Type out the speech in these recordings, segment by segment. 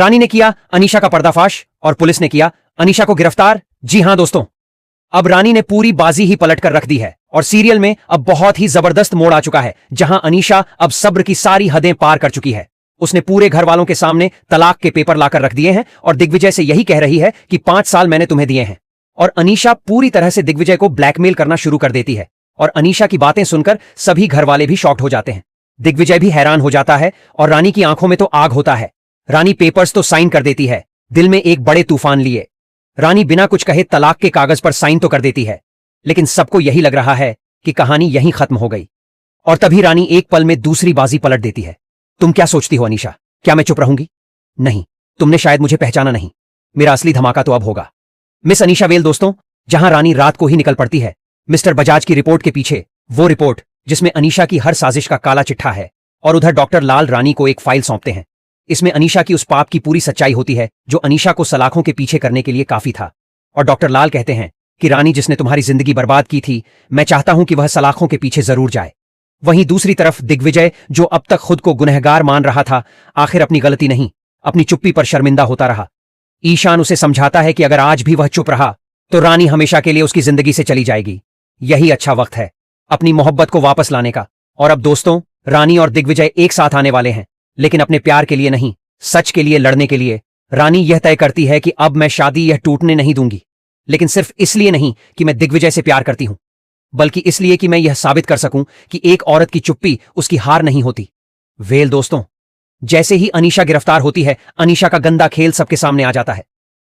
रानी ने किया अनीशा का पर्दाफाश और पुलिस ने किया अनीशा को गिरफ्तार। जी हां दोस्तों, अब रानी ने पूरी बाजी ही पलट कर रख दी है और सीरियल में अब बहुत ही जबरदस्त मोड़ आ चुका है, जहां अनीशा अब सब्र की सारी हदें पार कर चुकी है। उसने पूरे घर वालों के सामने तलाक के पेपर लाकर रख दिए हैं और दिग्विजय से यही कह रही है कि 5 साल मैंने तुम्हें दिए हैं। और अनीशा पूरी तरह से दिग्विजय को ब्लैकमेल करना शुरू कर देती है और अनीशा की बातें सुनकर सभी घर वाले भी शॉक्ड हो जाते हैं। दिग्विजय भी हैरान हो जाता है और रानी की आंखों में तो आग होता है। रानी पेपर्स तो साइन कर देती है, दिल में एक बड़े तूफान लिए रानी बिना कुछ कहे तलाक के कागज पर साइन तो कर देती है, लेकिन सबको यही लग रहा है कि कहानी यहीं खत्म हो गई। और तभी रानी एक पल में दूसरी बाजी पलट देती है। तुम क्या सोचती हो अनीशा, क्या मैं चुप रहूंगी? नहीं, तुमने शायद मुझे पहचाना नहीं। मेरा असली धमाका तो अब होगा। मिस अनीशा वेल दोस्तों, जहां रानी रात को ही निकल पड़ती है मिस्टर बजाज की रिपोर्ट के पीछे, वो रिपोर्ट जिसमें अनीशा की हर साजिश का काला चिट्ठा है, और उधर डॉक्टर लाल रानी को एक फाइल सौंपते हैं। इसमें अनीशा की उस पाप की पूरी सच्चाई होती है जो अनीशा को सलाखों के पीछे करने के लिए काफी था। और डॉक्टर लाल कहते हैं कि रानी जिसने तुम्हारी जिंदगी बर्बाद की थी, मैं चाहता हूं कि वह सलाखों के पीछे जरूर जाए। वहीं दूसरी तरफ दिग्विजय, जो अब तक खुद को गुनहगार मान रहा था, आखिर अपनी गलती नहीं, अपनी चुप्पी पर शर्मिंदा होता रहा। ईशान उसे समझाता है कि अगर आज भी वह चुप रहा तो रानी हमेशा के लिए उसकी जिंदगी से चली जाएगी। यही अच्छा वक्त है अपनी मोहब्बत को वापस लाने का। और अब दोस्तों, रानी और दिग्विजय एक साथ आने वाले हैं, लेकिन अपने प्यार के लिए नहीं, सच के लिए लड़ने के लिए। रानी यह तय करती है कि अब मैं शादी यह टूटने नहीं दूंगी, लेकिन सिर्फ इसलिए नहीं कि मैं दिग्विजय से प्यार करती हूं, बल्कि इसलिए कि मैं यह साबित कर सकूं कि एक औरत की चुप्पी उसकी हार नहीं होती। वेल दोस्तों, जैसे ही अनीशा गिरफ्तार होती है, अनीशा का गंदा खेल सबके सामने आ जाता है।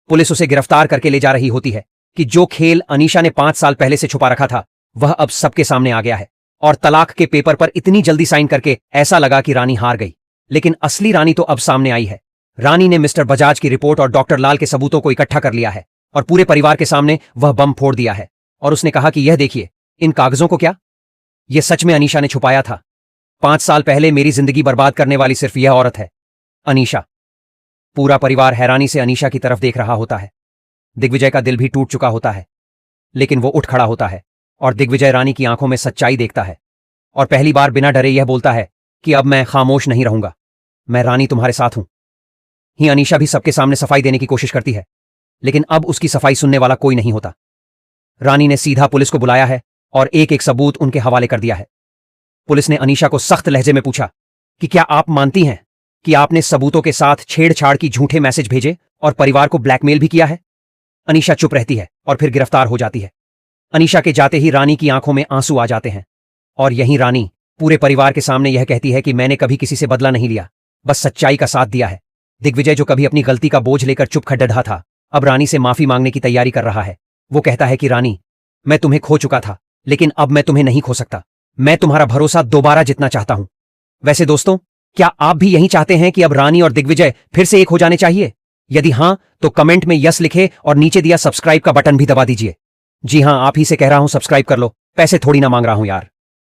पुलिस उसे गिरफ्तार करके ले जा रही होती है कि जो खेल अनीशा ने 5 साल पहले से छुपा रखा था, वह अब सबके सामने आ गया है। और तलाक के पेपर पर इतनी जल्दी साइन करके ऐसा लगा कि रानी हार गई, लेकिन असली रानी तो अब सामने आई है। रानी ने मिस्टर बजाज की रिपोर्ट और डॉक्टर लाल के सबूतों को इकट्ठा कर लिया है और पूरे परिवार के सामने वह बम फोड़ दिया है। और उसने कहा कि यह देखिए, इन कागजों को क्या, यह सच में अनीशा ने छुपाया था। 5 साल पहले मेरी जिंदगी बर्बाद करने वाली सिर्फ यह औरत है, अनीशा। पूरा परिवार हैरानी से अनीशा की तरफ देख रहा होता है। दिग्विजय का दिल भी टूट चुका होता है, लेकिन वो उठ खड़ा होता है और दिग्विजय रानी की आंखों में सच्चाई देखता है और पहली बार बिना डरे यह बोलता है कि अब मैं खामोश नहीं रहूंगा, मैं रानी तुम्हारे साथ हूं। ही अनीशा भी सबके सामने सफाई देने की कोशिश करती है, लेकिन अब उसकी सफाई सुनने वाला कोई नहीं होता। रानी ने सीधा पुलिस को बुलाया है और एक एक सबूत उनके हवाले कर दिया है। पुलिस ने अनीशा को सख्त लहजे में पूछा कि क्या आप मानती हैं कि आपने सबूतों के साथ छेड़छाड़ की झूठे मैसेज भेजे और परिवार को ब्लैकमेल भी किया है? अनीशा चुप रहती है और फिर गिरफ्तार हो जाती है। अनीशा के जाते ही रानी की आंखों में आंसू आ जाते हैं और यहीं रानी पूरे परिवार के सामने यह कहती है कि मैंने कभी किसी से बदला नहीं लिया, बस सच्चाई का साथ दिया है। दिग्विजय, जो कभी अपनी गलती का बोझ लेकर चुप खड्डा था, अब रानी से माफी मांगने की तैयारी कर रहा है। वो कहता है कि रानी, मैं तुम्हें खो चुका था, लेकिन अब मैं तुम्हें नहीं खो सकता। मैं तुम्हारा भरोसा दोबारा जीतना चाहता हूं। वैसे दोस्तों, क्या आप भी यही चाहते हैं कि अब रानी और दिग्विजय फिर से एक हो जाने चाहिए? यदि हां, तो कमेंट में यस लिखे और नीचे दिया सब्सक्राइब का बटन भी दबा दीजिए। जी हां, आप ही से कह रहा हूं, सब्सक्राइब कर लो, पैसे थोड़ी ना मांग रहा हूं यार।